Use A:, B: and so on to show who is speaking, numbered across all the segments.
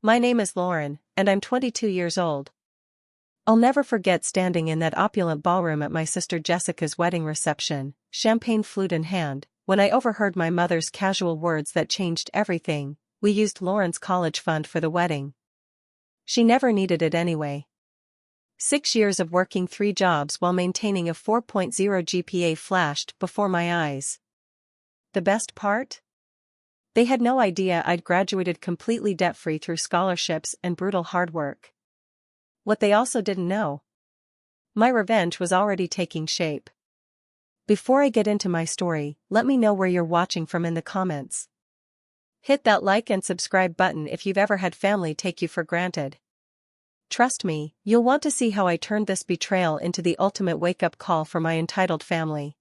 A: My name is Lauren, and I'm 22 years old. I'll never forget standing in that opulent ballroom at my sister Jessica's wedding reception, champagne flute in hand, when I overheard my mother's casual words that changed everything. We used Lauren's college fund for the wedding. She never needed it anyway. 6 years of working 3 jobs while maintaining a 4.0 GPA flashed before my eyes. The best part? They had no idea I'd graduated completely debt-free through scholarships and brutal hard work. What they also didn't know: my revenge was already taking shape. Before I get into my story, let me know where you're watching from in the comments. Hit that like and subscribe button if you've ever had family take you for granted. Trust me, you'll want to see how I turned this betrayal into the ultimate wake-up call for my entitled family.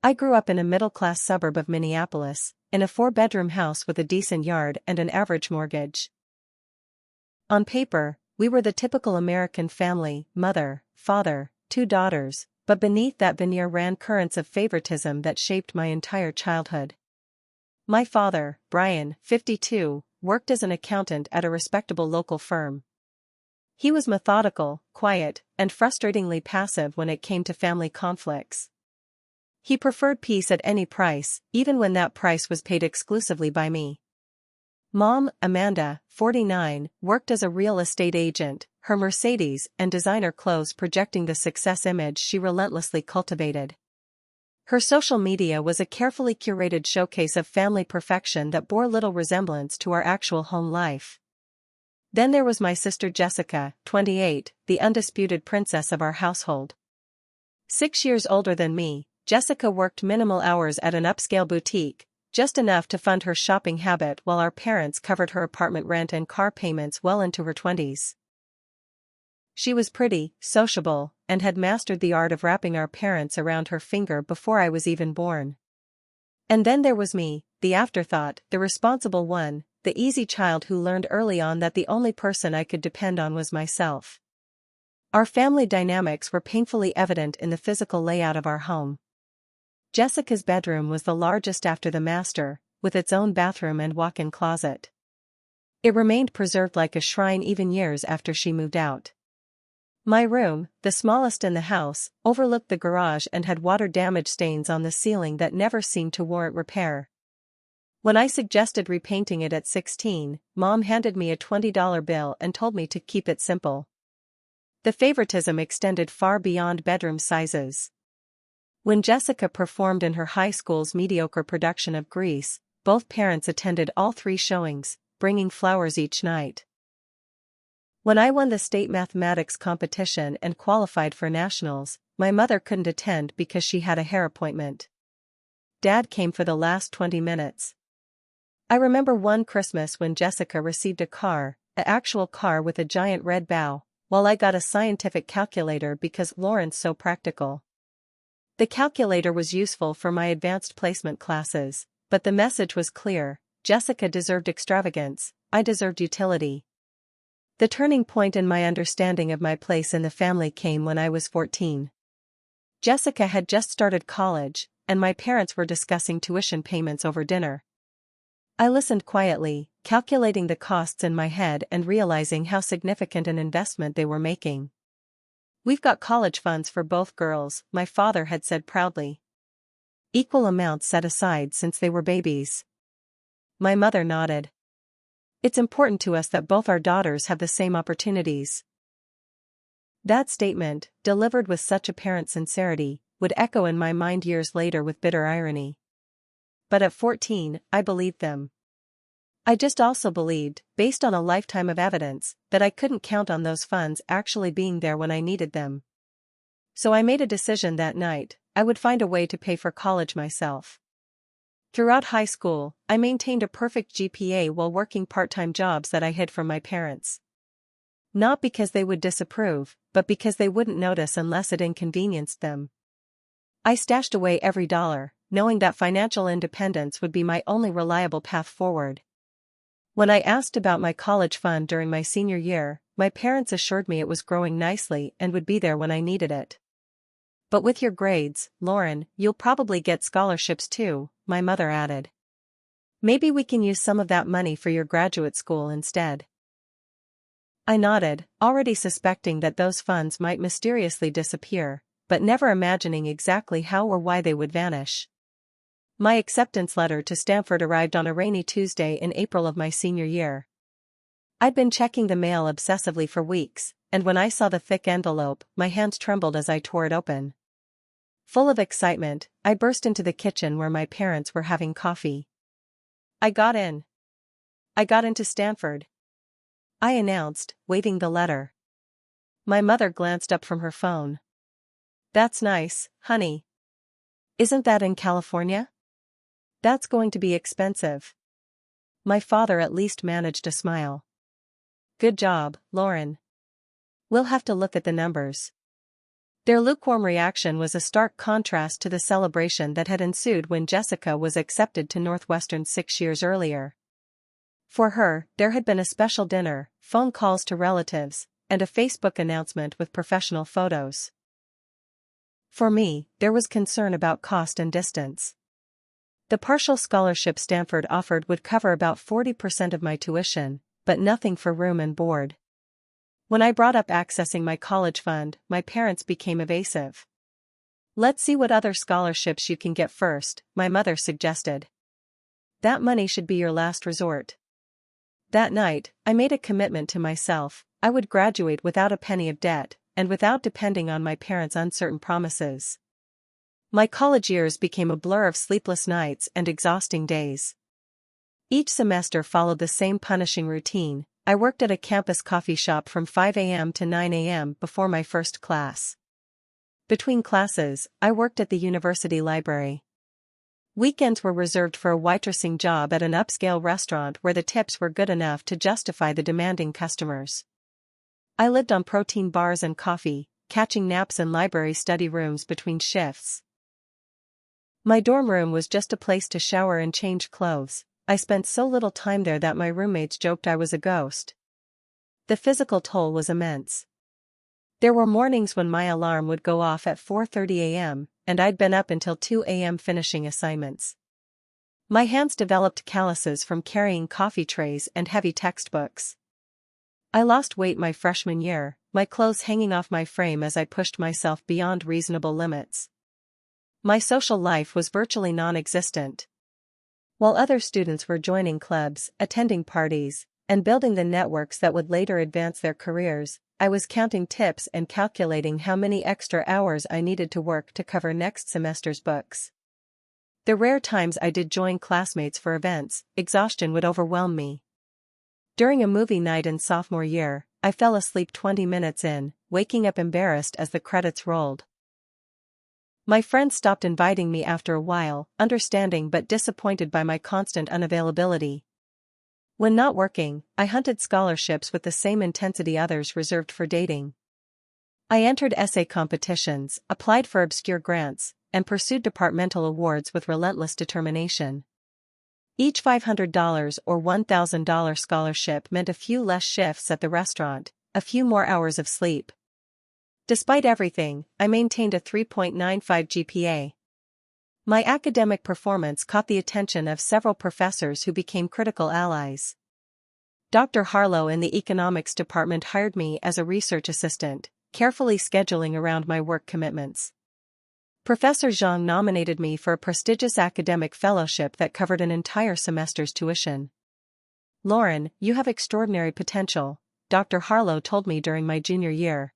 A: I grew up in a middle-class suburb of Minneapolis, in a 4-bedroom house with a decent yard and an average mortgage. On paper, we were the typical American family: mother, father, 2 daughters, but beneath that veneer ran currents of favoritism that shaped my entire childhood. My father, Brian, 52, worked as an accountant at a respectable local firm. He was methodical, quiet, and frustratingly passive when it came to family conflicts. He preferred peace at any price, even when that price was paid exclusively by me. Mom, Amanda, 49, worked as a real estate agent, her Mercedes and designer clothes projecting the success image she relentlessly cultivated. Her social media was a carefully curated showcase of family perfection that bore little resemblance to our actual home life. Then there was my sister Jessica, 28, the undisputed princess of our household. 6 years older than me, Jessica worked minimal hours at an upscale boutique, just enough to fund her shopping habit while our parents covered her apartment rent and car payments well into her 20s. She was pretty, sociable, and had mastered the art of wrapping our parents around her finger before I was even born. And then there was me, the afterthought, the responsible one, the easy child who learned early on that the only person I could depend on was myself. Our family dynamics were painfully evident in the physical layout of our home. Jessica's bedroom was the largest after the master, with its own bathroom and walk-in closet. It remained preserved like a shrine even years after she moved out. My room, the smallest in the house, overlooked the garage and had water damage stains on the ceiling that never seemed to warrant repair. When I suggested repainting it at 16, Mom handed me a $20 bill and told me to keep it simple. The favoritism extended far beyond bedroom sizes. When Jessica performed in her high school's mediocre production of Grease, both parents attended all 3 showings, bringing flowers each night. When I won the state mathematics competition and qualified for nationals, my mother couldn't attend because she had a hair appointment. Dad came for the last 20 minutes. I remember one Christmas when Jessica received a car, an actual car with a giant red bow, while I got a scientific calculator because Lauren's so practical. The calculator was useful for my advanced placement classes, but the message was clear: Jessica deserved extravagance, I deserved utility. The turning point in my understanding of my place in the family came when I was 14. Jessica had just started college, and my parents were discussing tuition payments over dinner. I listened quietly, calculating the costs in my head and realizing how significant an investment they were making. "We've got college funds for both girls," my father had said proudly. "Equal amounts set aside since they were babies." My mother nodded. "It's important to us that both our daughters have the same opportunities." That statement, delivered with such apparent sincerity, would echo in my mind years later with bitter irony. But at 14, I believed them. I just also believed, based on a lifetime of evidence, that I couldn't count on those funds actually being there when I needed them. So I made a decision that night: I would find a way to pay for college myself. Throughout high school, I maintained a perfect GPA while working part-time jobs that I hid from my parents. Not because they would disapprove, but because they wouldn't notice unless it inconvenienced them. I stashed away every dollar, knowing that financial independence would be my only reliable path forward. When I asked about my college fund during my senior year, my parents assured me it was growing nicely and would be there when I needed it. "But with your grades, Lauren, you'll probably get scholarships too," my mother added. "Maybe we can use some of that money for your graduate school instead." I nodded, already suspecting that those funds might mysteriously disappear, but never imagining exactly how or why they would vanish. My acceptance letter to Stanford arrived on a rainy Tuesday in April of my senior year. I'd been checking the mail obsessively for weeks, and when I saw the thick envelope, my hands trembled as I tore it open. Full of excitement, I burst into the kitchen where my parents were having coffee. I got in. I got into Stanford, I announced, waving the letter. My mother glanced up from her phone. That's nice, honey. Isn't that in California? That's going to be expensive. My father at least managed a smile. Good job, Lauren. We'll have to look at the numbers. Their lukewarm reaction was a stark contrast to the celebration that had ensued when Jessica was accepted to Northwestern 6 years earlier. For her, there had been a special dinner, phone calls to relatives, and a Facebook announcement with professional photos. For me, there was concern about cost and distance. The partial scholarship Stanford offered would cover about 40% of my tuition, but nothing for room and board. When I brought up accessing my college fund, my parents became evasive. Let's see what other scholarships you can get first, my mother suggested. That money should be your last resort. That night, I made a commitment to myself. I would graduate without a penny of debt, and without depending on my parents' uncertain promises. My college years became a blur of sleepless nights and exhausting days. Each semester followed the same punishing routine. I worked at a campus coffee shop from 5 a.m. to 9 a.m. before my first class. Between classes, I worked at the university library. Weekends were reserved for a waitressing job at an upscale restaurant where the tips were good enough to justify the demanding customers. I lived on protein bars and coffee, catching naps in library study rooms between shifts. My dorm room was just a place to shower and change clothes. I spent so little time there that my roommates joked I was a ghost. The physical toll was immense. There were mornings when my alarm would go off at 4:30 a.m., and I'd been up until 2 a.m. finishing assignments. My hands developed calluses from carrying coffee trays and heavy textbooks. I lost weight my freshman year, my clothes hanging off my frame as I pushed myself beyond reasonable limits. My social life was virtually non-existent. While other students were joining clubs, attending parties, and building the networks that would later advance their careers, I was counting tips and calculating how many extra hours I needed to work to cover next semester's books. The rare times I did join classmates for events, exhaustion would overwhelm me. During a movie night in sophomore year, I fell asleep 20 minutes in, waking up embarrassed as the credits rolled. My friends stopped inviting me after a while, understanding but disappointed by my constant unavailability. When not working, I hunted scholarships with the same intensity others reserved for dating. I entered essay competitions, applied for obscure grants, and pursued departmental awards with relentless determination. Each $500 or $1,000 scholarship meant a few less shifts at the restaurant, a few more hours of sleep. Despite everything, I maintained a 3.95 GPA. My academic performance caught the attention of several professors who became critical allies. Dr. Harlow in the economics department hired me as a research assistant, carefully scheduling around my work commitments. Professor Zhang nominated me for a prestigious academic fellowship that covered an entire semester's tuition. "Lauren, you have extraordinary potential," Dr. Harlow told me during my junior year.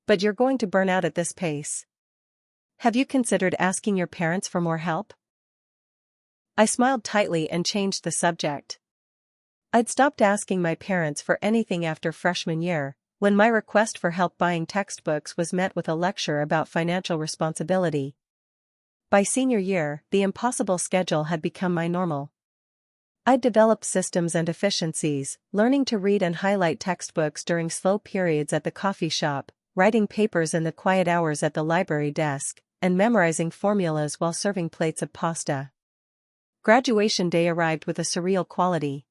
A: "But you're going to burn out at this pace. Have you considered asking your parents for more help?" I smiled tightly and changed the subject. I'd stopped asking my parents for anything after freshman year, when my request for help buying textbooks was met with a lecture about financial responsibility. By senior year, the impossible schedule had become my normal. I'd developed systems and efficiencies, learning to read and highlight textbooks during slow periods at the coffee shop, writing papers in the quiet hours at the library desk, and memorizing formulas while serving plates of pasta. Graduation day arrived with a surreal quality.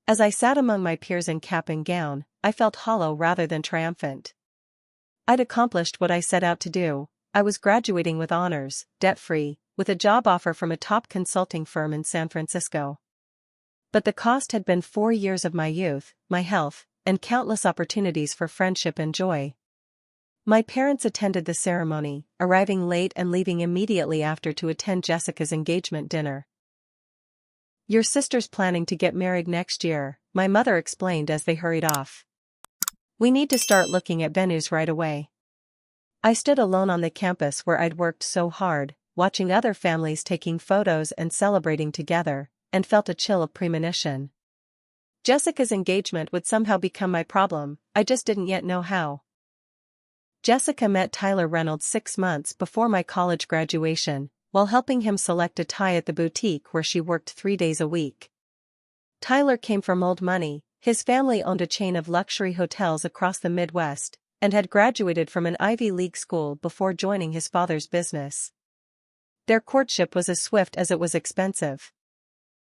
A: As I sat among my peers in cap and gown, I felt hollow rather than triumphant. I'd accomplished what I set out to do. I was graduating with honors, debt-free, with a job offer from a top consulting firm in San Francisco. But the cost had been 4 years of my youth, my health, and countless opportunities for friendship and joy. My parents attended the ceremony, arriving late and leaving immediately after to attend Jessica's engagement dinner. "Your sister's planning to get married next year," my mother explained as they hurried off. "We need to start looking at venues right away." I stood alone on the campus where I'd worked so hard, watching other families taking photos and celebrating together, and felt a chill of premonition. Jessica's engagement would somehow become my problem, I just didn't yet know how. Jessica met Tyler Reynolds 6 months before my college graduation, while helping him select a tie at the boutique where she worked 3 days a week. Tyler came from old money. His family owned a chain of luxury hotels across the Midwest, and had graduated from an Ivy League school before joining his father's business. Their courtship was as swift as it was expensive.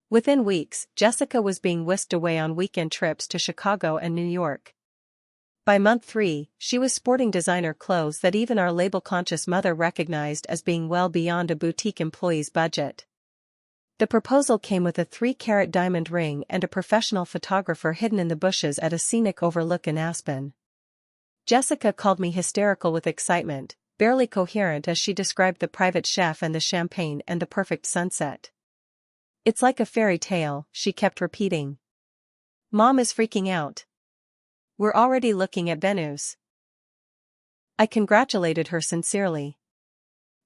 A: Within weeks, Jessica was being whisked away on weekend trips to Chicago and New York. By month 3, she was sporting designer clothes that even our label-conscious mother recognized as being well beyond a boutique employee's budget. The proposal came with a 3-carat diamond ring and a professional photographer hidden in the bushes at a scenic overlook in Aspen. Jessica called me hysterical with excitement, barely coherent as she described the private chef and the champagne and the perfect sunset. "It's like a fairy tale," she kept repeating. "Mom is freaking out. We're already looking at venues." I congratulated her sincerely.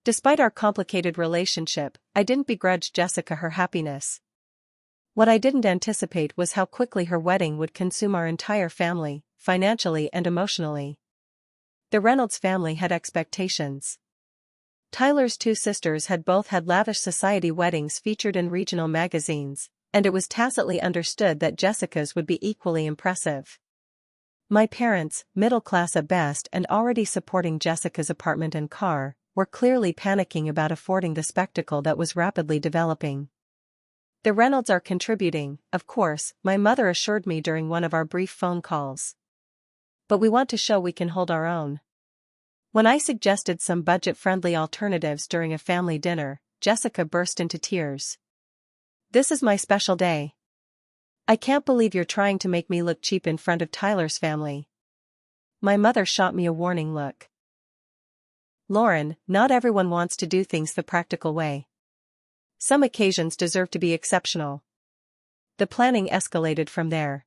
A: Despite our complicated relationship, I didn't begrudge Jessica her happiness. What I didn't anticipate was how quickly her wedding would consume our entire family, financially and emotionally. The Reynolds family had expectations. Tyler's 2 sisters had both had lavish society weddings featured in regional magazines, and it was tacitly understood that Jessica's would be equally impressive. My parents, middle class at best and already supporting Jessica's apartment and car, were clearly panicking about affording the spectacle that was rapidly developing. "The Reynolds are contributing, of course," my mother assured me during one of our brief phone calls. "But we want to show we can hold our own." When I suggested some budget-friendly alternatives during a family dinner, Jessica burst into tears. "This is my special day. I can't believe you're trying to make me look cheap in front of Tyler's family." My mother shot me a warning look. "Lauren, not everyone wants to do things the practical way. Some occasions deserve to be exceptional." The planning escalated from there.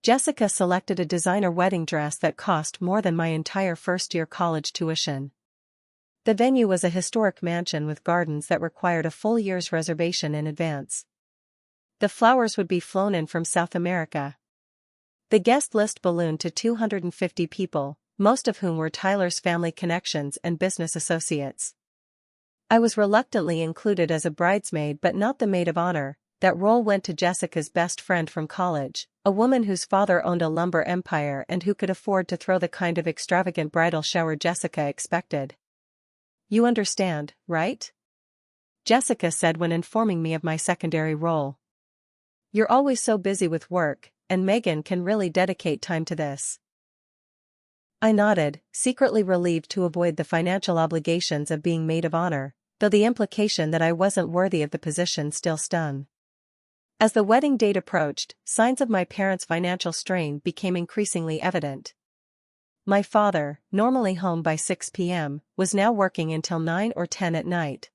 A: Jessica selected a designer wedding dress that cost more than my entire first-year college tuition. The venue was a historic mansion with gardens that required a full year's reservation in advance. The flowers would be flown in from South America. The guest list ballooned to 250 people, most of whom were Tyler's family connections and business associates. I was reluctantly included as a bridesmaid but not the maid of honor. That role went to Jessica's best friend from college, a woman whose father owned a lumber empire and who could afford to throw the kind of extravagant bridal shower Jessica expected. "You understand, right?" Jessica said when informing me of my secondary role. "You're always so busy with work, and Megan can really dedicate time to this." I nodded, secretly relieved to avoid the financial obligations of being maid of honor, though the implication that I wasn't worthy of the position still stung. As the wedding date approached, signs of my parents' financial strain became increasingly evident. My father, normally home by 6 p.m., was now working until 9 or 10 at night.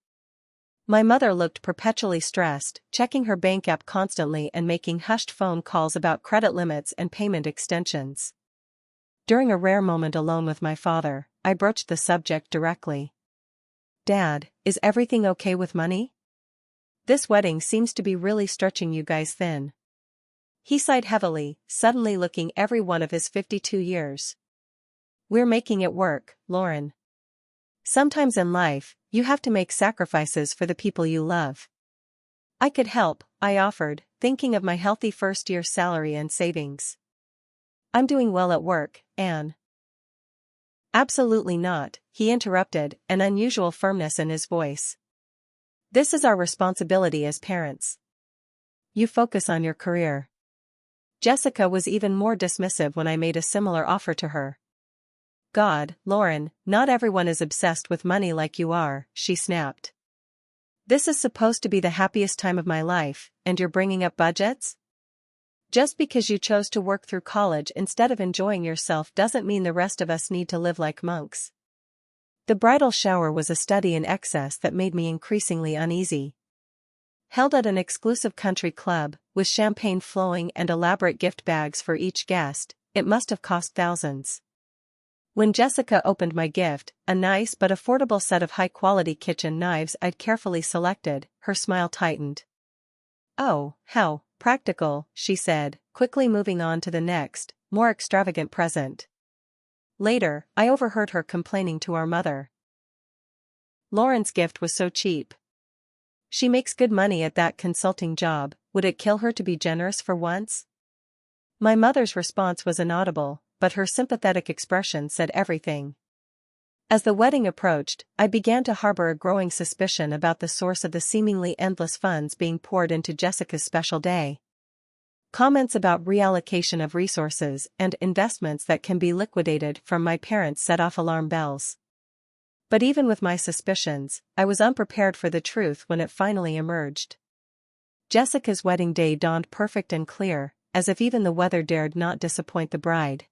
A: My mother looked perpetually stressed, checking her bank app constantly and making hushed phone calls about credit limits and payment extensions. During a rare moment alone with my father, I broached the subject directly. "Dad, is everything okay with money? This wedding seems to be really stretching you guys thin." He sighed heavily, suddenly looking every one of his 52 years. "We're making it work, Lauren. Sometimes in life, you have to make sacrifices for the people you love." "I could help," I offered, thinking of my healthy first-year salary and savings. "I'm doing well at work, Anne." "Absolutely not," he interrupted, an unusual firmness in his voice. "This is our responsibility as parents. You focus on your career." Jessica was even more dismissive when I made a similar offer to her. "God, Lauren, not everyone is obsessed with money like you are," she snapped. "This is supposed to be the happiest time of my life, and you're bringing up budgets?" Just because you chose to work through college instead of enjoying yourself doesn't mean the rest of us need to live like monks. The bridal shower was a study in excess that made me increasingly uneasy. Held at an exclusive country club, with champagne flowing and elaborate gift bags for each guest, it must have cost thousands. When Jessica opened my gift, a nice but affordable set of high-quality kitchen knives I'd carefully selected, her smile tightened. "Oh, how practical," she said, quickly moving on to the next, more extravagant present. Later, I overheard her complaining to our mother. "Lauren's gift was so cheap. She makes good money at that consulting job, would it kill her to be generous for once?" My mother's response was inaudible, but her sympathetic expression said everything. As the wedding approached, I began to harbor a growing suspicion about the source of the seemingly endless funds being poured into Jessica's special day. Comments about reallocation of resources and investments that can be liquidated from my parents set off alarm bells. But even with my suspicions, I was unprepared for the truth when it finally emerged. Jessica's wedding day dawned perfect and clear, as if even the weather dared not disappoint the bride.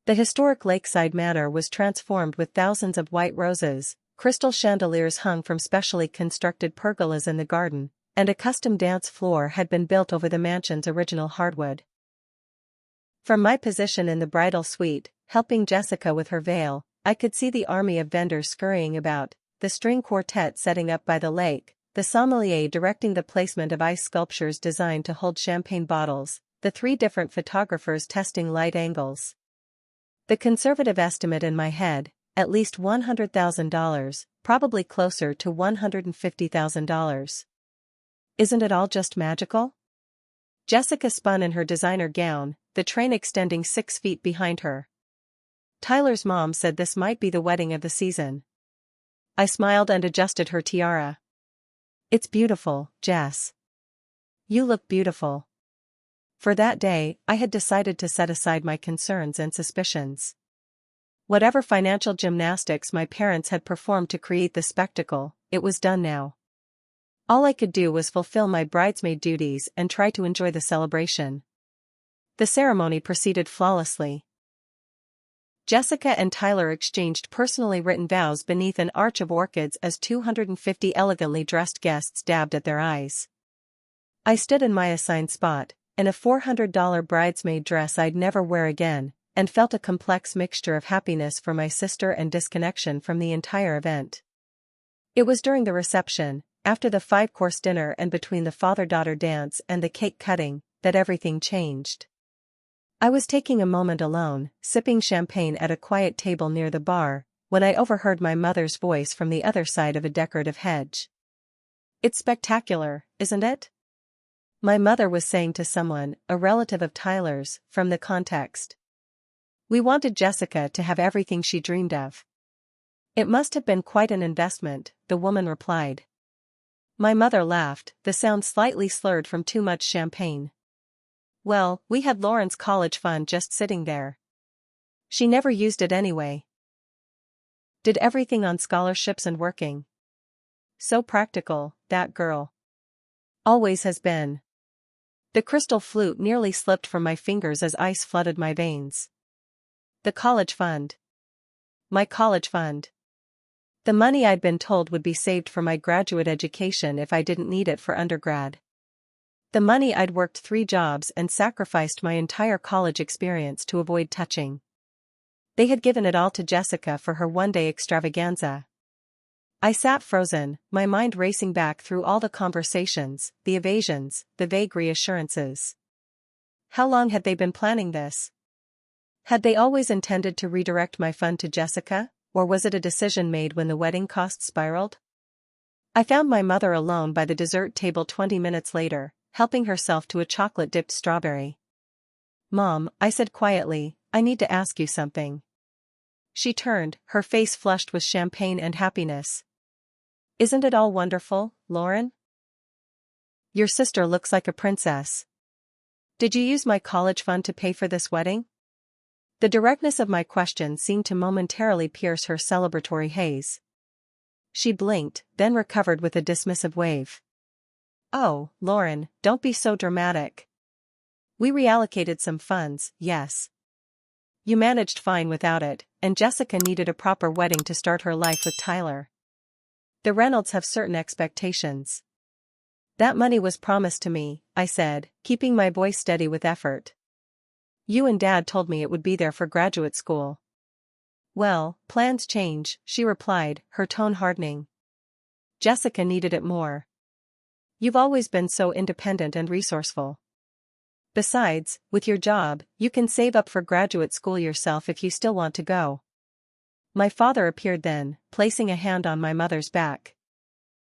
A: The historic lakeside manor was transformed with thousands of white roses, crystal chandeliers hung from specially constructed pergolas in the garden, and a custom dance floor had been built over the mansion's original hardwood. From my position in the bridal suite, helping Jessica with her veil, I could see the army of vendors scurrying about, the string quartet setting up by the lake, the sommelier directing the placement of ice sculptures designed to hold champagne bottles, the 3 different photographers testing light angles. The conservative estimate in my head, at least $100,000, probably closer to $150,000. Isn't it all just magical? Jessica spun in her designer gown, the train extending 6 feet behind her. Tyler's mom said this might be the wedding of the season. I smiled and adjusted her tiara. "It's beautiful, Jess. You look beautiful." For that day, I had decided to set aside my concerns and suspicions. Whatever financial gymnastics my parents had performed to create the spectacle, it was done now. All I could do was fulfill my bridesmaid duties and try to enjoy the celebration. The ceremony proceeded flawlessly. Jessica and Tyler exchanged personally written vows beneath an arch of orchids as 250 elegantly dressed guests dabbed at their eyes. I stood in my assigned spot, in a $400 bridesmaid dress I'd never wear again, and felt a complex mixture of happiness for my sister and disconnection from the entire event. It was during the reception, after the 5-course dinner and between the father-daughter dance and the cake cutting, that everything changed. I was taking a moment alone, sipping champagne at a quiet table near the bar, when I overheard my mother's voice from the other side of a decorative hedge. "It's spectacular, isn't it?" My mother was saying to someone, a relative of Tyler's, from the context. "We wanted Jessica to have everything she dreamed of." "It must have been quite an investment," the woman replied. My mother laughed, the sound slightly slurred from too much champagne. "Well, we had Lauren's college fund just sitting there. She never used it anyway. Did everything on scholarships and working. So practical, that girl. Always has been." The crystal flute nearly slipped from my fingers as ice flooded my veins. The college fund. My college fund. The money I'd been told would be saved for my graduate education if I didn't need it for undergrad. The money I'd worked 3 jobs and sacrificed my entire college experience to avoid touching. They had given it all to Jessica for her one-day extravaganza. I sat frozen, my mind racing back through all the conversations, the evasions, the vague reassurances. How long had they been planning this? Had they always intended to redirect my fund to Jessica, or was it a decision made when the wedding costs spiraled? I found my mother alone by the dessert table 20 minutes later, helping herself to a chocolate-dipped strawberry. "Mom," I said quietly, "I need to ask you something." She turned, her face flushed with champagne and happiness. "Isn't it all wonderful, Lauren? Your sister looks like a princess. Did you use my college fund to pay for this wedding?" The directness of my question seemed to momentarily pierce her celebratory haze. She blinked, then recovered with a dismissive wave. "Oh, Lauren, don't be so dramatic. We reallocated some funds, yes. You managed fine without it, and Jessica needed a proper wedding to start her life with Tyler. The Reynolds have certain expectations. That money was promised to me, I said, keeping my voice steady with effort. You and Dad told me it would be there for graduate school. Well, plans change, she replied, her tone hardening. Jessica needed it more. You've always been so independent and resourceful. Besides, with your job, you can save up for graduate school yourself if you still want to go. My father appeared then, placing a hand on my mother's back.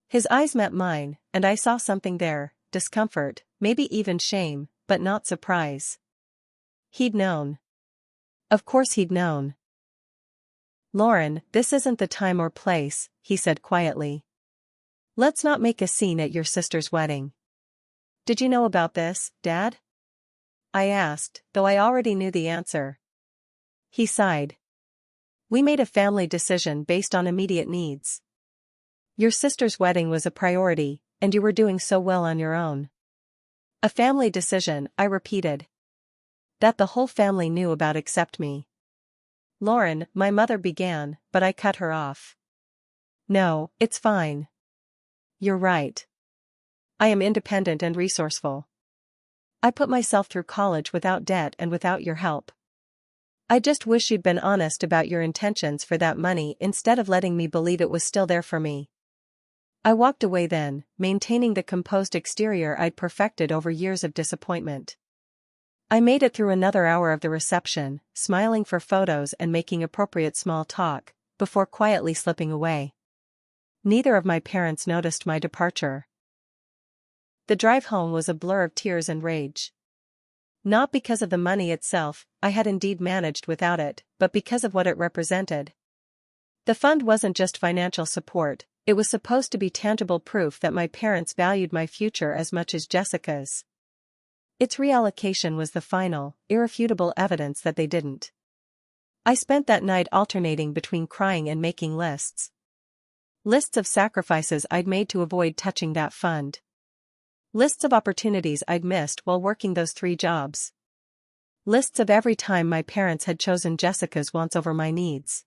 A: His eyes met mine, and I saw something there, discomfort, maybe even shame, but not surprise. He'd known. Of course he'd known. Lauren, this isn't the time or place, he said quietly. Let's not make a scene at your sister's wedding. Did you know about this, Dad? I asked, though I already knew the answer. He sighed. We made a family decision based on immediate needs. Your sister's wedding was a priority, and you were doing so well on your own. A family decision, I repeated. That the whole family knew about except me. Lauren, my mother began, but I cut her off. No, it's fine. You're right. I am independent and resourceful. I put myself through college without debt and without your help. I just wish you'd been honest about your intentions for that money instead of letting me believe it was still there for me. I walked away then, maintaining the composed exterior I'd perfected over years of disappointment. I made it through another hour of the reception, smiling for photos and making appropriate small talk, before quietly slipping away. Neither of my parents noticed my departure. The drive home was a blur of tears and rage. Not because of the money itself, I had indeed managed without it, but because of what it represented. The fund wasn't just financial support, it was supposed to be tangible proof that my parents valued my future as much as Jessica's. Its reallocation was the final, irrefutable evidence that they didn't. I spent that night alternating between crying and making lists. Lists of sacrifices I'd made to avoid touching that fund. Lists of opportunities I'd missed while working those 3 jobs. Lists of every time my parents had chosen Jessica's wants over my needs.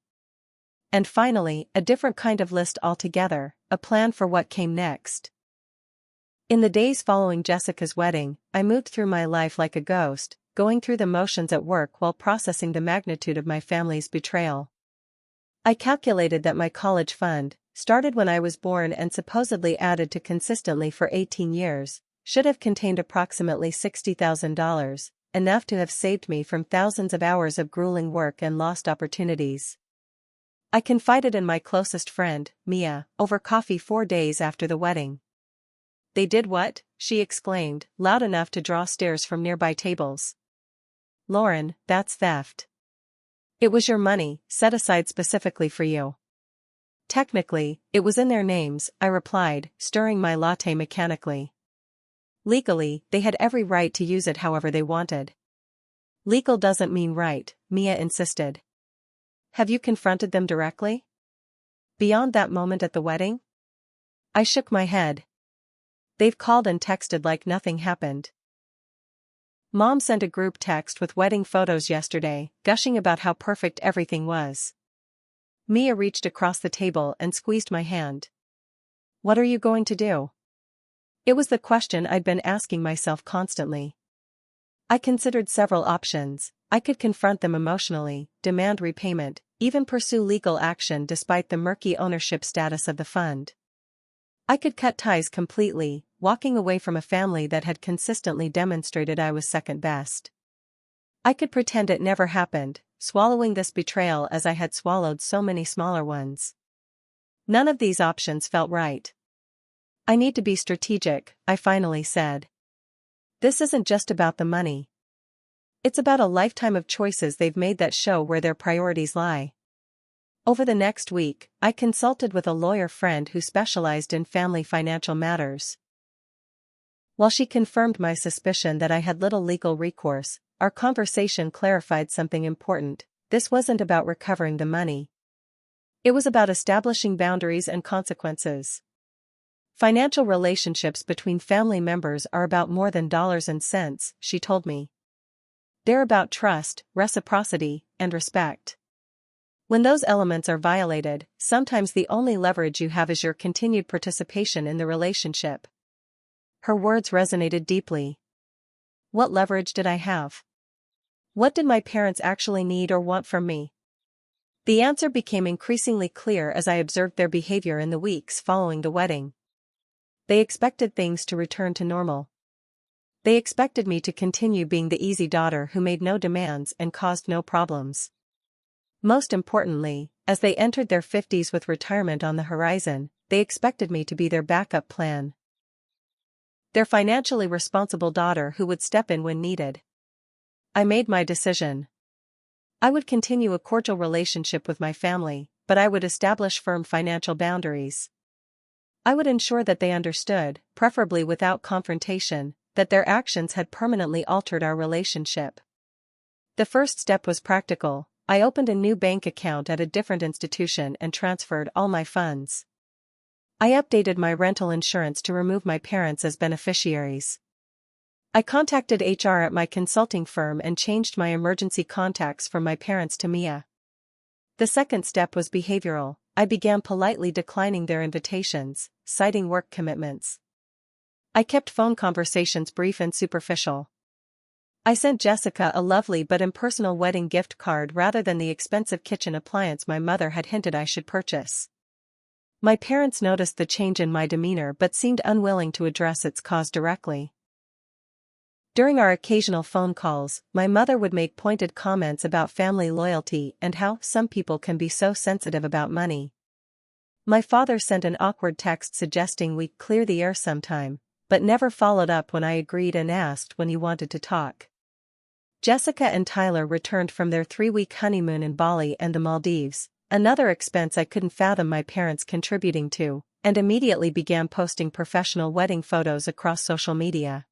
A: And finally, a different kind of list altogether, a plan for what came next. In the days following Jessica's wedding, I moved through my life like a ghost, going through the motions at work while processing the magnitude of my family's betrayal. I calculated that my college fund, started when I was born and supposedly added to consistently for 18 years, should have contained approximately $60,000, enough to have saved me from thousands of hours of grueling work and lost opportunities. I confided in my closest friend, Mia, over coffee 4 days after the wedding. They did what? She exclaimed, loud enough to draw stares from nearby tables. Lauren, that's theft. It was your money, set aside specifically for you. Technically, it was in their names, I replied, stirring my latte mechanically. Legally, they had every right to use it however they wanted. Legal doesn't mean right, Mia insisted. Have you confronted them directly? Beyond that moment at the wedding? I shook my head. They've called and texted like nothing happened. Mom sent a group text with wedding photos yesterday, gushing about how perfect everything was. Mia reached across the table and squeezed my hand. What are you going to do? It was the question I'd been asking myself constantly. I considered several options. I could confront them emotionally, demand repayment, even pursue legal action despite the murky ownership status of the fund. I could cut ties completely, walking away from a family that had consistently demonstrated I was second best. I could pretend it never happened, swallowing this betrayal as I had swallowed so many smaller ones. None of these options felt right. I need to be strategic, I finally said. This isn't just about the money. It's about a lifetime of choices they've made that show where their priorities lie. Over the next week, I consulted with a lawyer friend who specialized in family financial matters. While she confirmed my suspicion that I had little legal recourse, our conversation clarified something important. This wasn't about recovering the money. It was about establishing boundaries and consequences. Financial relationships between family members are about more than dollars and cents, she told me. They're about trust, reciprocity, and respect. When those elements are violated, sometimes the only leverage you have is your continued participation in the relationship. Her words resonated deeply. What leverage did I have? What did my parents actually need or want from me? The answer became increasingly clear as I observed their behavior in the weeks following the wedding. They expected things to return to normal. They expected me to continue being the easy daughter who made no demands and caused no problems. Most importantly, as they entered their 50s with retirement on the horizon, they expected me to be their backup plan. Their financially responsible daughter who would step in when needed. I made my decision. I would continue a cordial relationship with my family, but I would establish firm financial boundaries. I would ensure that they understood, preferably without confrontation, that their actions had permanently altered our relationship. The first step was practical. I opened a new bank account at a different institution and transferred all my funds. I updated my rental insurance to remove my parents as beneficiaries. I contacted HR at my consulting firm and changed my emergency contacts from my parents to Mia. The second step was behavioral. I began politely declining their invitations, citing work commitments. I kept phone conversations brief and superficial. I sent Jessica a lovely but impersonal wedding gift card rather than the expensive kitchen appliance my mother had hinted I should purchase. My parents noticed the change in my demeanor but seemed unwilling to address its cause directly. During our occasional phone calls, my mother would make pointed comments about family loyalty and how some people can be so sensitive about money. My father sent an awkward text suggesting we clear the air sometime, but never followed up when I agreed and asked when he wanted to talk. Jessica and Tyler returned from their 3-week honeymoon in Bali and the Maldives, another expense I couldn't fathom my parents contributing to, and immediately began posting professional wedding photos across social media.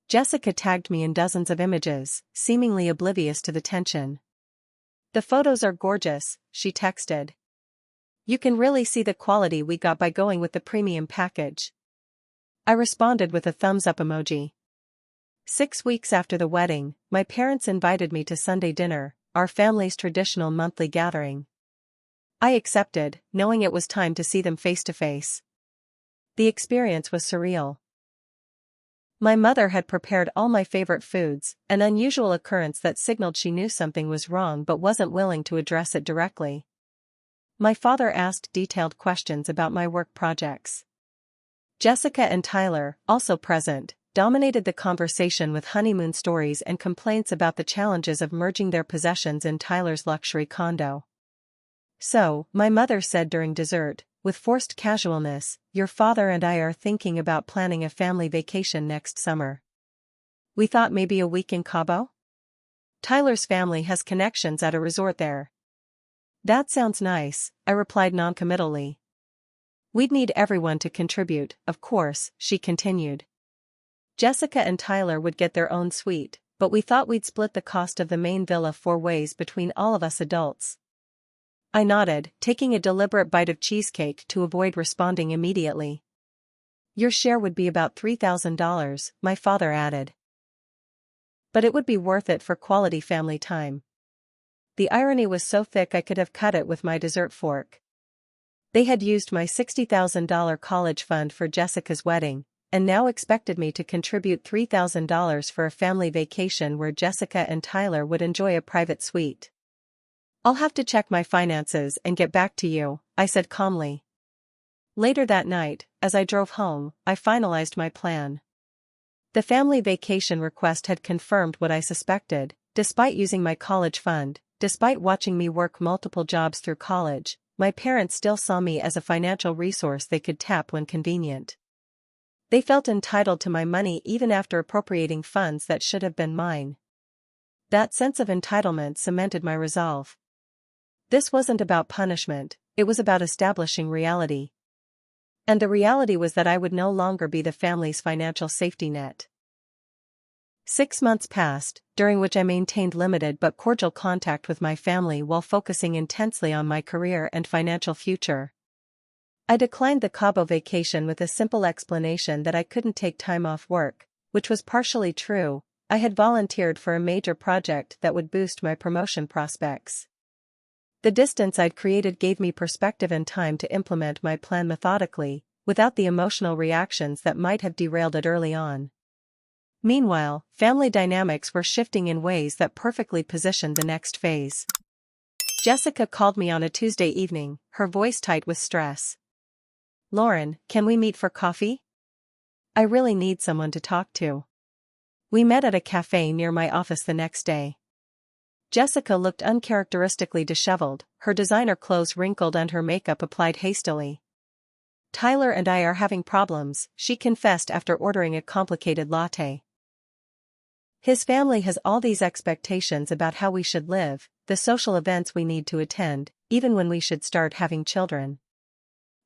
A: Jessica tagged me in dozens of images, seemingly oblivious to the tension. "The photos are gorgeous," she texted. "You can really see the quality we got by going with the premium package." I responded with a thumbs up emoji. 6 weeks after the wedding, my parents invited me to Sunday dinner, our family's traditional monthly gathering. I accepted, knowing it was time to see them face to face. The experience was surreal. My mother had prepared all my favorite foods, an unusual occurrence that signaled she knew something was wrong but wasn't willing to address it directly. My father asked detailed questions about my work projects. Jessica and Tyler, also present, dominated the conversation with honeymoon stories and complaints about the challenges of merging their possessions in Tyler's luxury condo. "So," my mother said during dessert, with forced casualness, "your father and I are thinking about planning a family vacation next summer. We thought maybe a week in Cabo? Tyler's family has connections at a resort there." "That sounds nice," I replied noncommittally. "We'd need everyone to contribute, of course," she continued. Jessica and Tyler would get their own suite, but we thought we'd split the cost of the main villa 4 ways between all of us adults. I nodded, taking a deliberate bite of cheesecake to avoid responding immediately. "Your share would be about $3,000, my father added. "But it would be worth it for quality family time." The irony was so thick I could have cut it with my dessert fork. They had used my $60,000 college fund for Jessica's wedding, and now expected me to contribute $3,000 for a family vacation where Jessica and Tyler would enjoy a private suite. "I'll have to check my finances and get back to you," I said calmly. Later that night, as I drove home, I finalized my plan. The family vacation request had confirmed what I suspected. Despite using my college fund, despite watching me work multiple jobs through college, my parents still saw me as a financial resource they could tap when convenient. They felt entitled to my money even after appropriating funds that should have been mine. That sense of entitlement cemented my resolve. This wasn't about punishment, it was about establishing reality. And the reality was that I would no longer be the family's financial safety net. 6 months passed, during which I maintained limited but cordial contact with my family while focusing intensely on my career and financial future. I declined the Cabo vacation with a simple explanation that I couldn't take time off work, which was partially true. I had volunteered for a major project that would boost my promotion prospects. The distance I'd created gave me perspective and time to implement my plan methodically, without the emotional reactions that might have derailed it early on. Meanwhile, family dynamics were shifting in ways that perfectly positioned the next phase. Jessica called me on a Tuesday evening, her voice tight with stress. "Lauren, can we meet for coffee? I really need someone to talk to." We met at a cafe near my office the next day. Jessica looked uncharacteristically disheveled, her designer clothes wrinkled and her makeup applied hastily. "Tyler and I are having problems," she confessed after ordering a complicated latte. "His family has all these expectations about how we should live, the social events we need to attend, even when we should start having children."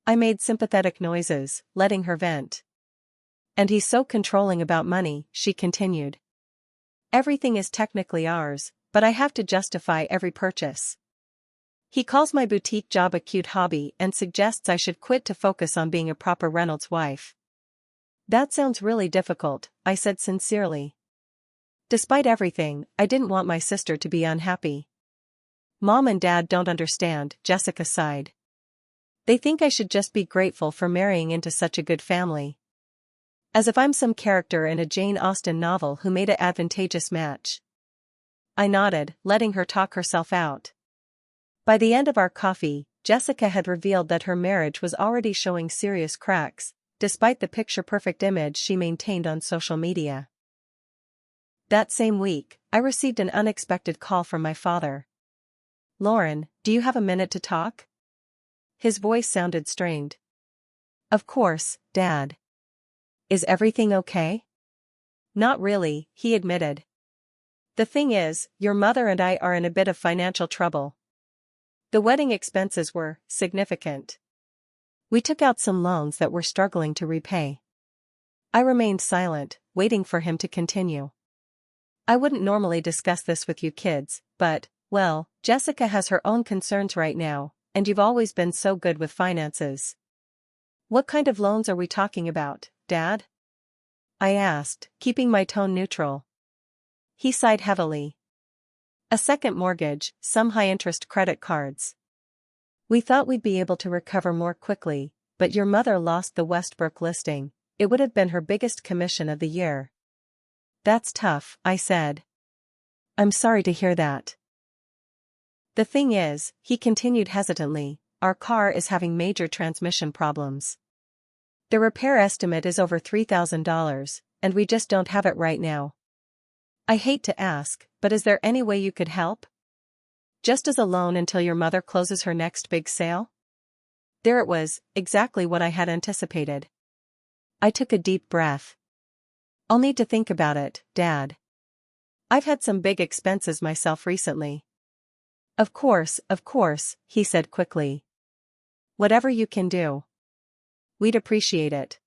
A: I made sympathetic noises, letting her vent. "And he's so controlling about money," she continued. "Everything is technically ours, but I have to justify every purchase. He calls my boutique job a cute hobby and suggests I should quit to focus on being a proper Reynolds wife." "That sounds really difficult," I said sincerely. Despite everything, I didn't want my sister to be unhappy. "Mom and Dad don't understand," Jessica sighed. "They think I should just be grateful for marrying into such a good family. As if I'm some character in a Jane Austen novel who made an advantageous match." I nodded, letting her talk herself out. By the end of our coffee, Jessica had revealed that her marriage was already showing serious cracks, despite the picture-perfect image she maintained on social media. That same week, I received an unexpected call from my father. "Lauren, do you have a minute to talk?" His voice sounded strained. "Of course, Dad. Is everything okay?" "Not really," he admitted. "The thing is, your mother and I are in a bit of financial trouble. The wedding expenses were significant. We took out some loans that we're struggling to repay." I remained silent, waiting for him to continue. "I wouldn't normally discuss this with you kids, but, well, Jessica has her own concerns right now, and you've always been so good with finances." "What kind of loans are we talking about, Dad?" I asked, keeping my tone neutral. He sighed heavily. "A second mortgage, some high-interest credit cards. We thought we'd be able to recover more quickly, but your mother lost the Westbrook listing. It would have been her biggest commission of the year." "That's tough," I said. "I'm sorry to hear that." "The thing is," he continued hesitantly, "our car is having major transmission problems. The repair estimate is over $3,000, and we just don't have it right now. I hate to ask, but is there any way you could help? Just as a loan until your mother closes her next big sale?" There it was, exactly what I had anticipated. I took a deep breath. "I'll need to think about it, Dad. I've had some big expenses myself recently." Of course," he said quickly. "Whatever you can do. We'd appreciate it."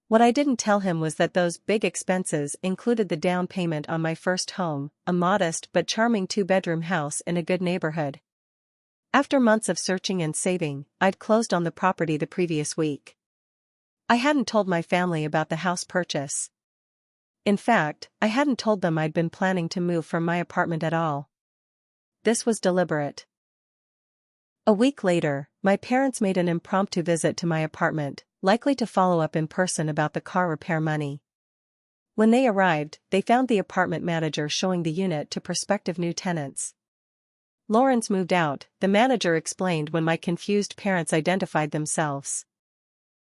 A: What I didn't tell him was that those big expenses included the down payment on my first home, a modest but charming 2-bedroom house in a good neighborhood. After months of searching and saving, I'd closed on the property the previous week. I hadn't told my family about the house purchase. In fact, I hadn't told them I'd been planning to move from my apartment at all. This was deliberate. A week later, my parents made an impromptu visit to my apartment, likely to follow up in person about the car repair money. When they arrived, they found the apartment manager showing the unit to prospective new tenants. "Lauren's moved out," the manager explained when my confused parents identified themselves.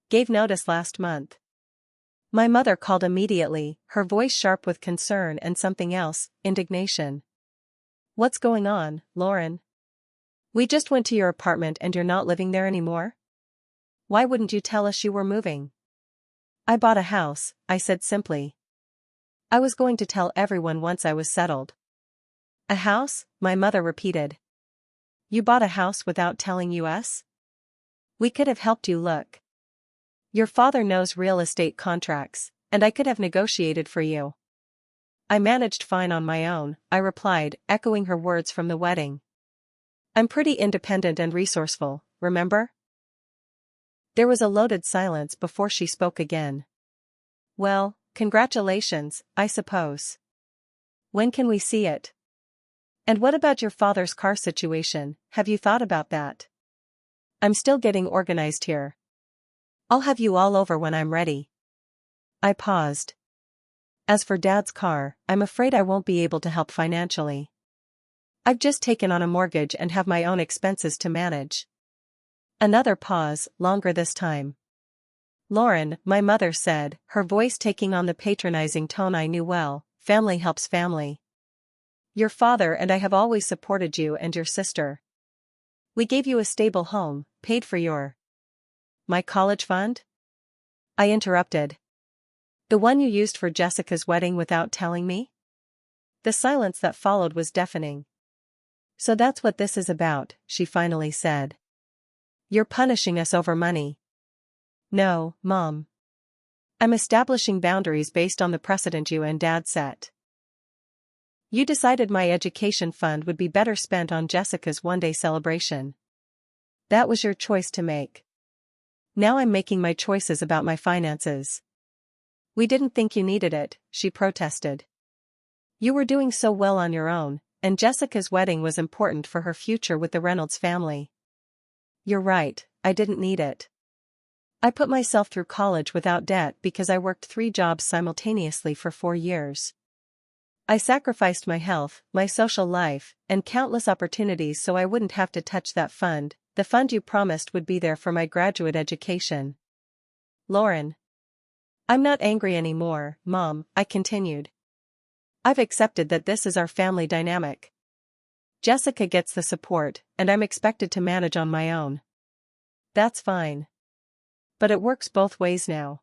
A: "Gave notice last month." My mother called immediately, her voice sharp with concern and something else, indignation. "What's going on, Lauren? We just went to your apartment and you're not living there anymore? Why wouldn't you tell us you were moving?" "I bought a house," I said simply. "I was going to tell everyone once I was settled." "A house?" my mother repeated. "You bought a house without telling us? We could have helped you look. Your father knows real estate contracts, and I could have negotiated for you." "I managed fine on my own," I replied, echoing her words from the wedding. "I'm pretty independent and resourceful, remember?" There was a loaded silence before she spoke again. Well, congratulations, I suppose. When can we see it? And what about your father's car situation, have you thought about that? I'm still getting organized here. I'll have you all over when I'm ready. I paused. As for Dad's car, I'm afraid I won't be able to help financially. I've just taken on a mortgage and have my own expenses to manage. Another pause, longer this time. Lauren, my mother said, her voice taking on the patronizing tone I knew well, family helps family. Your father and I have always supported you and your sister. We gave you a stable home, paid for my college fund? I interrupted. The one you used for Jessica's wedding without telling me? The silence that followed was deafening. So that's what this is about, she finally said. You're punishing us over money. No, Mom. I'm establishing boundaries based on the precedent you and Dad set. You decided my education fund would be better spent on Jessica's one-day celebration. That was your choice to make. Now I'm making my choices about my finances. We didn't think you needed it, she protested. You were doing so well on your own, and Jessica's wedding was important for her future with the Reynolds family. You're right, I didn't need it. I put myself through college without debt because I worked 3 jobs simultaneously for 4 years. I sacrificed my health, my social life, and countless opportunities so I wouldn't have to touch that fund, the fund you promised would be there for my graduate education. Lauren. I'm not angry anymore, Mom, I continued. I've accepted that this is our family dynamic. Jessica gets the support, and I'm expected to manage on my own. That's fine. But it works both ways now.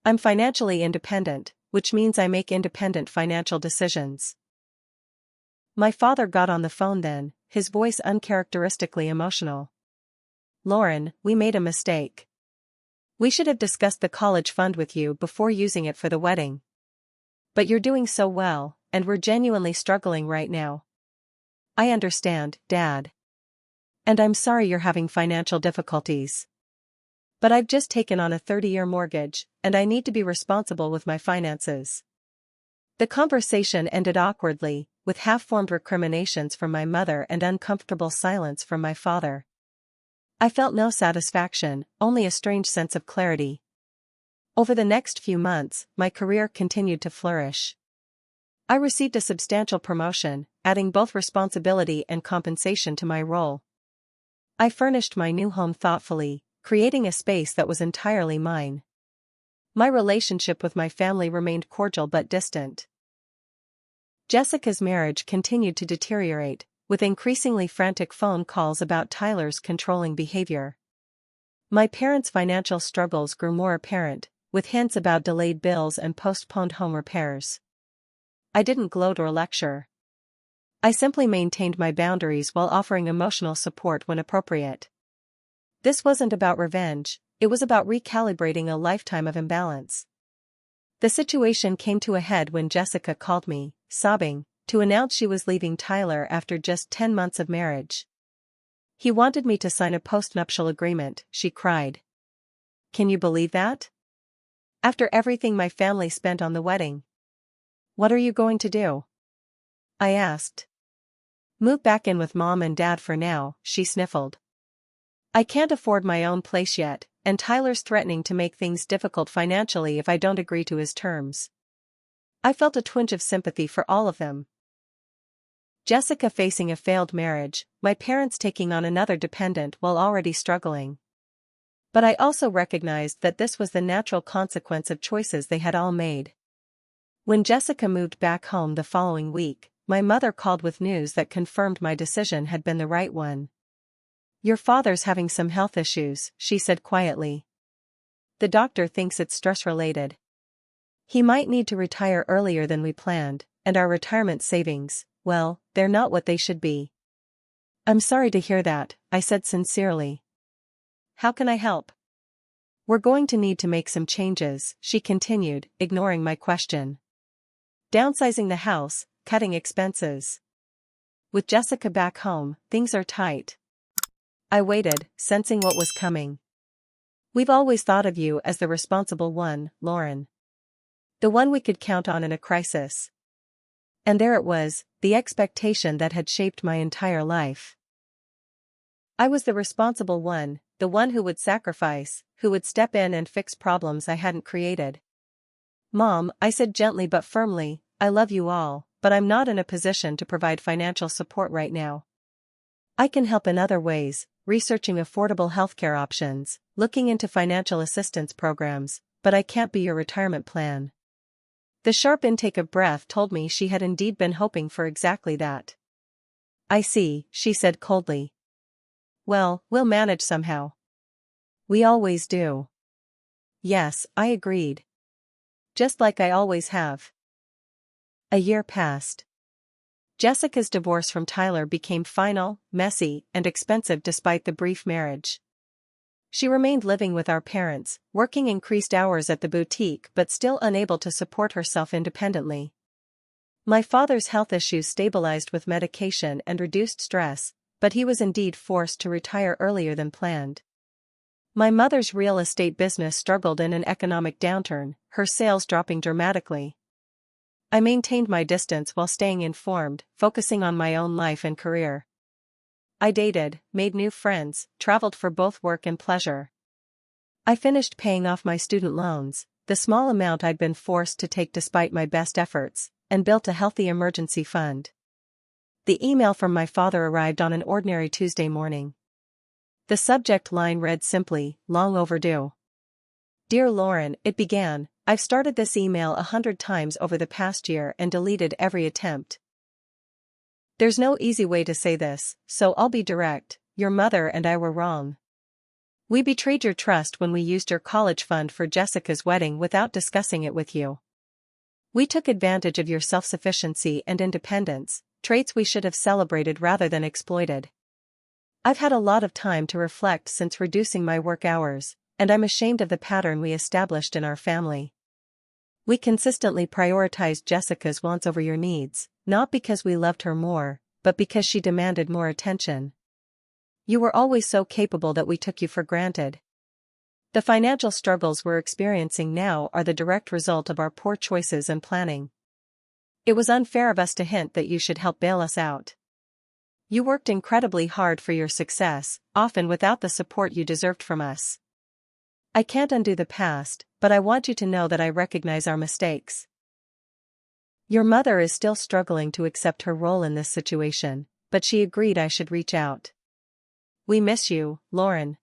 A: I'm financially independent, which means I make independent financial decisions. My father got on the phone then, his voice uncharacteristically emotional. Lauren, we made a mistake. We should have discussed the college fund with you before using it for the wedding. But you're doing so well, and we're genuinely struggling right now. I understand, Dad. And I'm sorry you're having financial difficulties. But I've just taken on a 30-year mortgage, and I need to be responsible with my finances. The conversation ended awkwardly, with half-formed recriminations from my mother and uncomfortable silence from my father. I felt no satisfaction, only a strange sense of clarity. Over the next few months, my career continued to flourish. I received a substantial promotion, adding both responsibility and compensation to my role. I furnished my new home thoughtfully, creating a space that was entirely mine. My relationship with my family remained cordial but distant. Jessica's marriage continued to deteriorate, with increasingly frantic phone calls about Tyler's controlling behavior. My parents' financial struggles grew more apparent, with hints about delayed bills and postponed home repairs. I didn't gloat or lecture. I simply maintained my boundaries while offering emotional support when appropriate. This wasn't about revenge, it was about recalibrating a lifetime of imbalance. The situation came to a head when Jessica called me, sobbing, to announce she was leaving Tyler after just 10 months of marriage. He wanted me to sign a postnuptial agreement, she cried. Can you believe that? After everything my family spent on the wedding. What are you going to do? I asked. Move back in with Mom and Dad for now, she sniffled. I can't afford my own place yet, and Tyler's threatening to make things difficult financially if I don't agree to his terms. I felt a twinge of sympathy for all of them. Jessica facing a failed marriage, my parents taking on another dependent while already struggling. But I also recognized that this was the natural consequence of choices they had all made. When Jessica moved back home the following week, my mother called with news that confirmed my decision had been the right one. Your father's having some health issues, she said quietly. The doctor thinks it's stress-related. He might need to retire earlier than we planned, and our retirement savings, well, they're not what they should be. I'm sorry to hear that, I said sincerely. How can I help? We're going to need to make some changes, she continued, ignoring my question. Downsizing the house, cutting expenses. With Jessica back home, things are tight. I waited, sensing what was coming. We've always thought of you as the responsible one, Lauren. The one we could count on in a crisis. And there it was, the expectation that had shaped my entire life. I was the responsible one, the one who would sacrifice, who would step in and fix problems I hadn't created. Mom, I said gently but firmly, I love you all, but I'm not in a position to provide financial support right now. I can help in other ways, researching affordable healthcare options, looking into financial assistance programs, but I can't be your retirement plan. The sharp intake of breath told me she had indeed been hoping for exactly that. I see, she said coldly. Well, we'll manage somehow. We always do. Yes, I agreed. Just like I always have. A year passed. Jessica's divorce from Tyler became final, messy, and expensive despite the brief marriage. She remained living with our parents, working increased hours at the boutique but still unable to support herself independently. My father's health issues stabilized with medication and reduced stress, but he was indeed forced to retire earlier than planned. My mother's real estate business struggled in an economic downturn, her sales dropping dramatically. I maintained my distance while staying informed, focusing on my own life and career. I dated, made new friends, traveled for both work and pleasure. I finished paying off my student loans, the small amount I'd been forced to take despite my best efforts, and built a healthy emergency fund. The email from my father arrived on an ordinary Tuesday morning. The subject line read simply, long overdue. Dear Lauren, it began, I've started this email 100 times over the past year and deleted every attempt. There's no easy way to say this, so I'll be direct, your mother and I were wrong. We betrayed your trust when we used your college fund for Jessica's wedding without discussing it with you. We took advantage of your self-sufficiency and independence, traits we should have celebrated rather than exploited. I've had a lot of time to reflect since reducing my work hours, and I'm ashamed of the pattern we established in our family. We consistently prioritized Jessica's wants over your needs, not because we loved her more, but because she demanded more attention. You were always so capable that we took you for granted. The financial struggles we're experiencing now are the direct result of our poor choices and planning. It was unfair of us to hint that you should help bail us out. You worked incredibly hard for your success, often without the support you deserved from us. I can't undo the past, but I want you to know that I recognize our mistakes. Your mother is still struggling to accept her role in this situation, but she agreed I should reach out. We miss you, Lauren.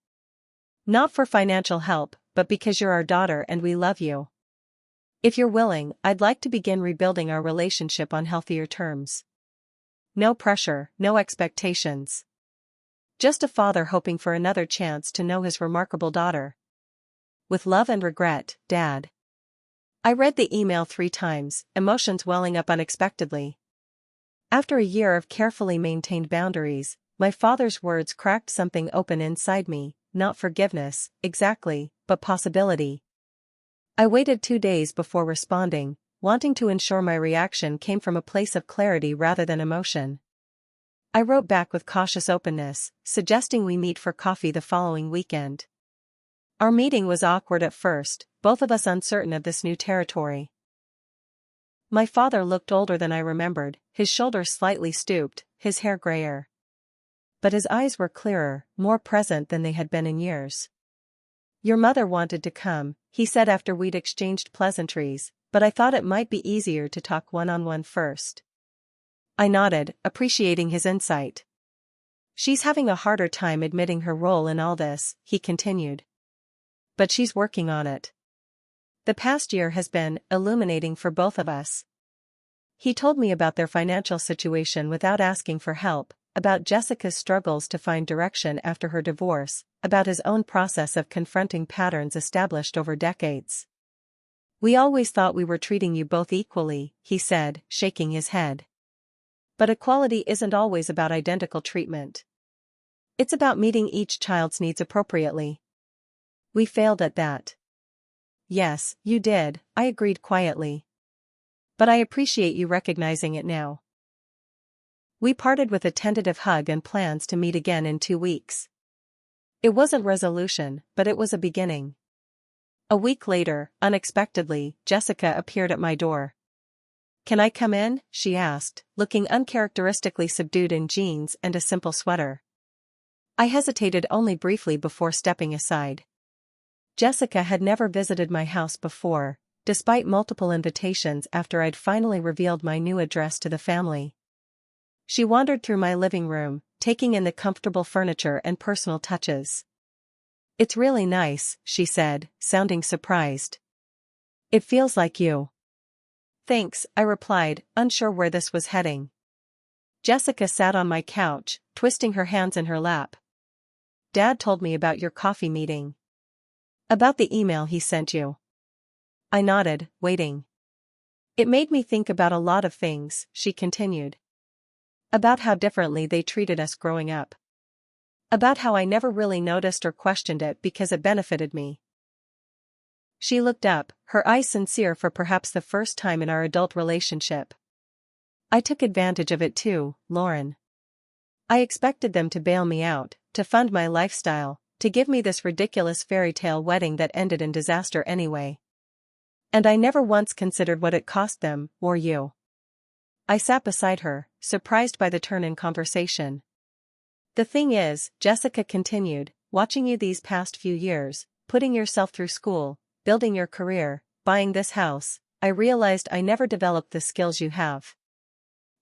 A: Not for financial help, but because you're our daughter and we love you. If you're willing, I'd like to begin rebuilding our relationship on healthier terms. No pressure, no expectations. Just a father hoping for another chance to know his remarkable daughter. With love and regret, Dad. I read the email 3 times, emotions welling up unexpectedly. After a year of carefully maintained boundaries, my father's words cracked something open inside me, not forgiveness, exactly, but possibility. I waited 2 days before responding, wanting to ensure my reaction came from a place of clarity rather than emotion. I wrote back with cautious openness, suggesting we meet for coffee the following weekend. Our meeting was awkward at first, both of us uncertain of this new territory. My father looked older than I remembered, his shoulders slightly stooped, his hair grayer. But his eyes were clearer, more present than they had been in years. Your mother wanted to come, he said after we'd exchanged pleasantries, but I thought it might be easier to talk one-on-one first. I nodded, appreciating his insight. She's having a harder time admitting her role in all this, he continued. But she's working on it. The past year has been illuminating for both of us. He told me about their financial situation without asking for help, about Jessica's struggles to find direction after her divorce, about his own process of confronting patterns established over decades. We always thought we were treating you both equally, he said, shaking his head. But equality isn't always about identical treatment. It's about meeting each child's needs appropriately. We failed at that. Yes, you did, I agreed quietly. But I appreciate you recognizing it now. We parted with a tentative hug and plans to meet again in 2 weeks. It wasn't resolution, but it was a beginning. A week later, unexpectedly, Jessica appeared at my door. "Can I come in?" she asked, looking uncharacteristically subdued in jeans and a simple sweater. I hesitated only briefly before stepping aside. Jessica had never visited my house before, despite multiple invitations after I'd finally revealed my new address to the family. She wandered through my living room, taking in the comfortable furniture and personal touches. "It's really nice," she said, sounding surprised. "It feels like you." "Thanks," I replied, unsure where this was heading. Jessica sat on my couch, twisting her hands in her lap. "Dad told me about your coffee meeting. About the email he sent you." I nodded, waiting. "It made me think about a lot of things," she continued. "About how differently they treated us growing up. About how I never really noticed or questioned it because it benefited me." She looked up, her eyes sincere for perhaps the first time in our adult relationship. "I took advantage of it too, Lauren. I expected them to bail me out, to fund my lifestyle, to give me this ridiculous fairy tale wedding that ended in disaster anyway. And I never once considered what it cost them, or you." I sat beside her, surprised by the turn in conversation. "The thing is," Jessica continued, "watching you these past few years, putting yourself through school, building your career, buying this house, I realized I never developed the skills you have.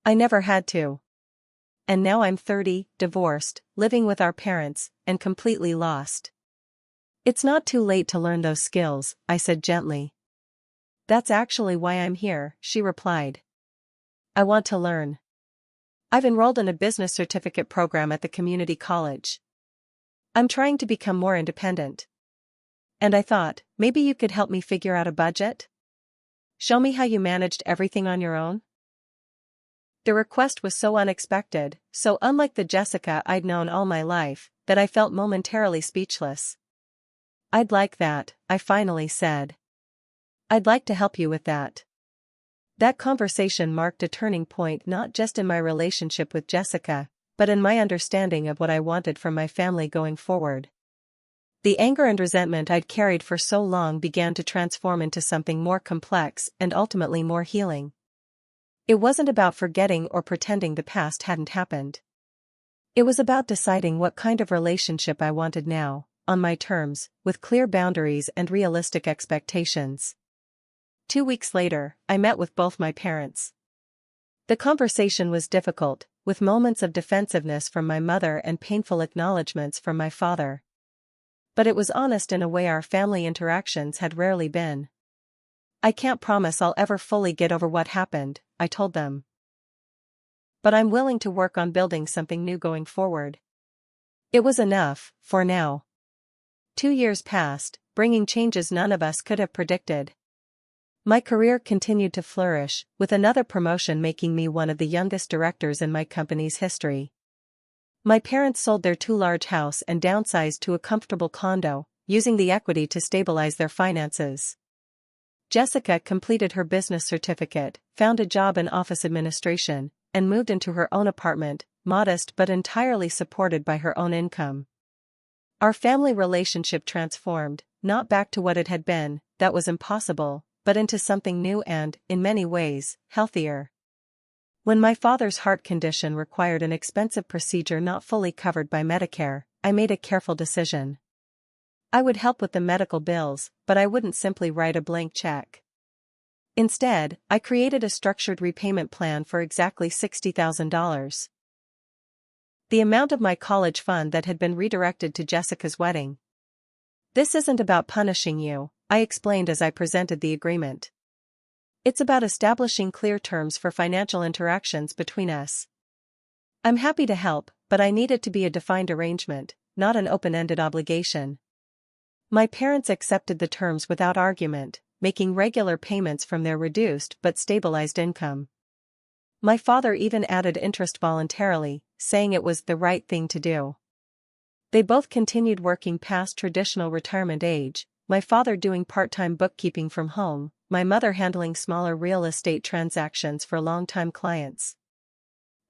A: I never had to. And now I'm 30, divorced, living with our parents, and completely lost." "It's not too late to learn those skills," I said gently. "That's actually why I'm here," she replied. "I want to learn. I've enrolled in a business certificate program at the community college. I'm trying to become more independent. And I thought, maybe you could help me figure out a budget? Show me how you managed everything on your own?" The request was so unexpected, so unlike the Jessica I'd known all my life, that I felt momentarily speechless. "I'd like that," I finally said. "I'd like to help you with that." That conversation marked a turning point not just in my relationship with Jessica, but in my understanding of what I wanted from my family going forward. The anger and resentment I'd carried for so long began to transform into something more complex and ultimately more healing. It wasn't about forgetting or pretending the past hadn't happened. It was about deciding what kind of relationship I wanted now, on my terms, with clear boundaries and realistic expectations. 2 weeks later, I met with both my parents. The conversation was difficult, with moments of defensiveness from my mother and painful acknowledgments from my father. But it was honest in a way our family interactions had rarely been. "I can't promise I'll ever fully get over what happened," I told them. "But I'm willing to work on building something new going forward." It was enough, for now. 2 years passed, bringing changes none of us could have predicted. My career continued to flourish, with another promotion making me one of the youngest directors in my company's history. My parents sold their too-large house and downsized to a comfortable condo, using the equity to stabilize their finances. Jessica completed her business certificate, found a job in office administration, and moved into her own apartment, modest but entirely supported by her own income. Our family relationship transformed, not back to what it had been, that was impossible, but into something new and, in many ways, healthier. When my father's heart condition required an expensive procedure not fully covered by Medicare, I made a careful decision. I would help with the medical bills, but I wouldn't simply write a blank check. Instead, I created a structured repayment plan for exactly $60,000. The amount of my college fund that had been redirected to Jessica's wedding. "This isn't about punishing you," I explained as I presented the agreement. "It's about establishing clear terms for financial interactions between us. I'm happy to help, but I need it to be a defined arrangement, not an open-ended obligation." My parents accepted the terms without argument, making regular payments from their reduced but stabilized income. My father even added interest voluntarily, saying it was the right thing to do. They both continued working past traditional retirement age, my father doing part-time bookkeeping from home, my mother handling smaller real estate transactions for long-time clients.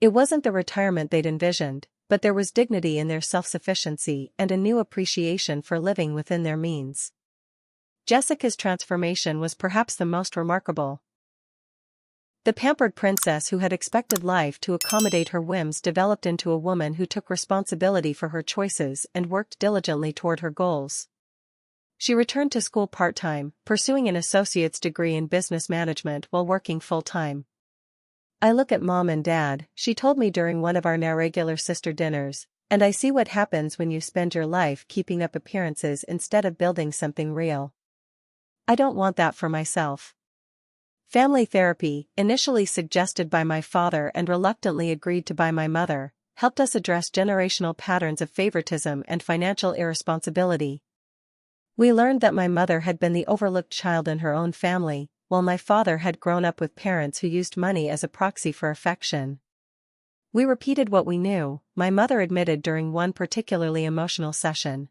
A: It wasn't the retirement they'd envisioned, but there was dignity in their self-sufficiency and a new appreciation for living within their means. Jessica's transformation was perhaps the most remarkable. The pampered princess who had expected life to accommodate her whims developed into a woman who took responsibility for her choices and worked diligently toward her goals. She returned to school part-time, pursuing an associate's degree in business management while working full-time. "I look at Mom and Dad," she told me during one of our now regular sister dinners, "and I see what happens when you spend your life keeping up appearances instead of building something real. I don't want that for myself." Family therapy, initially suggested by my father and reluctantly agreed to by my mother, helped us address generational patterns of favoritism and financial irresponsibility. We learned that my mother had been the overlooked child in her own family, while my father had grown up with parents who used money as a proxy for affection. "We repeated what we knew," my mother admitted during one particularly emotional session.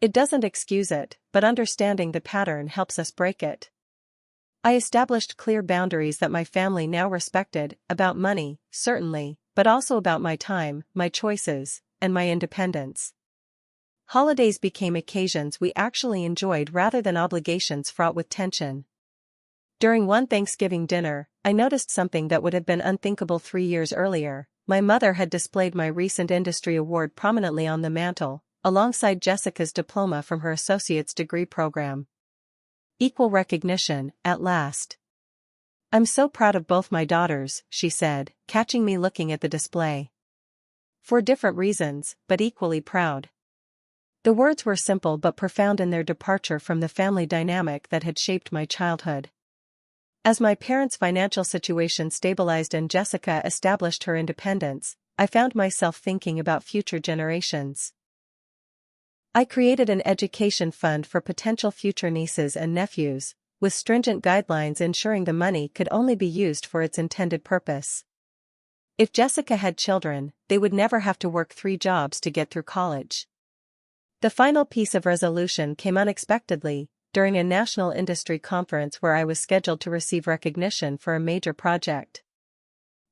A: "It doesn't excuse it, but understanding the pattern helps us break it." I established clear boundaries that my family now respected, about money, certainly, but also about my time, my choices, and my independence. Holidays became occasions we actually enjoyed rather than obligations fraught with tension. During one Thanksgiving dinner, I noticed something that would have been unthinkable 3 years earlier. My mother had displayed my recent industry award prominently on the mantel, alongside Jessica's diploma from her associate's degree program. Equal recognition, at last. "I'm so proud of both my daughters," she said, catching me looking at the display. "For different reasons, but equally proud." The words were simple but profound in their departure from the family dynamic that had shaped my childhood. As my parents' financial situation stabilized and Jessica established her independence, I found myself thinking about future generations. I created an education fund for potential future nieces and nephews, with stringent guidelines ensuring the money could only be used for its intended purpose. If Jessica had children, they would never have to work 3 jobs to get through college. The final piece of resolution came unexpectedly, during a national industry conference where I was scheduled to receive recognition for a major project.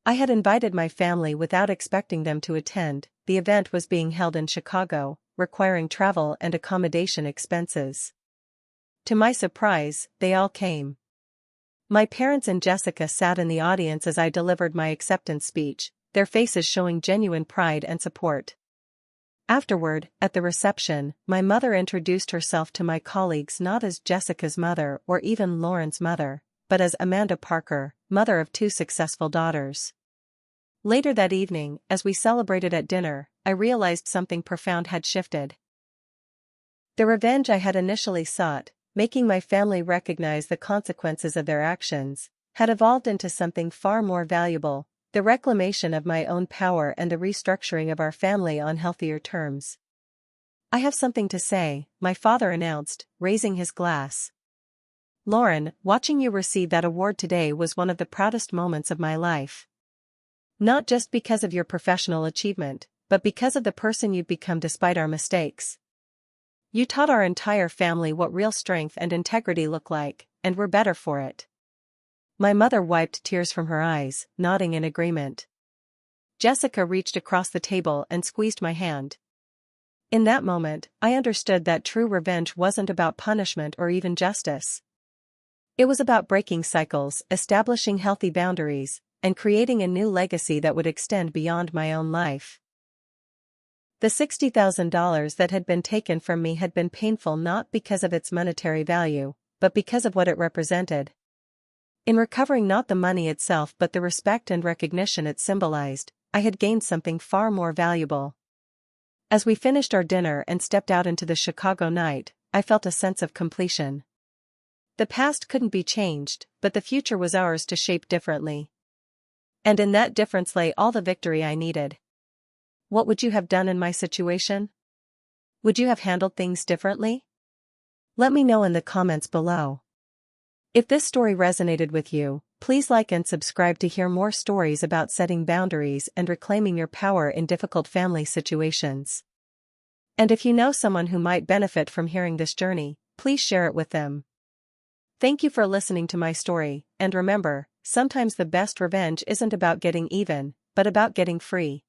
A: I had invited my family without expecting them to attend. The event was being held in Chicago, requiring travel and accommodation expenses. To my surprise, they all came. My parents and Jessica sat in the audience as I delivered my acceptance speech, their faces showing genuine pride and support. Afterward, at the reception, my mother introduced herself to my colleagues not as Jessica's mother or even Lauren's mother, but as Amanda Parker, mother of 2 successful daughters. Later that evening, as we celebrated at dinner, I realized something profound had shifted. The revenge I had initially sought, making my family recognize the consequences of their actions, had evolved into something far more valuable: the reclamation of my own power and the restructuring of our family on healthier terms. "I have something to say," my father announced, raising his glass. "Lauren, watching you receive that award today was one of the proudest moments of my life. Not just because of your professional achievement, but because of the person you've become despite our mistakes. You taught our entire family what real strength and integrity look like, and we're better for it." My mother wiped tears from her eyes, nodding in agreement. Jessica reached across the table and squeezed my hand. In that moment, I understood that true revenge wasn't about punishment or even justice. It was about breaking cycles, establishing healthy boundaries, and creating a new legacy that would extend beyond my own life. The $60,000 that had been taken from me had been painful not because of its monetary value, but because of what it represented. In recovering not the money itself but the respect and recognition it symbolized, I had gained something far more valuable. As we finished our dinner and stepped out into the Chicago night, I felt a sense of completion. The past couldn't be changed, but the future was ours to shape differently. And in that difference lay all the victory I needed. What would you have done in my situation? Would you have handled things differently? Let me know in the comments below. If this story resonated with you, please like and subscribe to hear more stories about setting boundaries and reclaiming your power in difficult family situations. And if you know someone who might benefit from hearing this journey, please share it with them. Thank you for listening to my story, and remember, sometimes the best revenge isn't about getting even, but about getting free.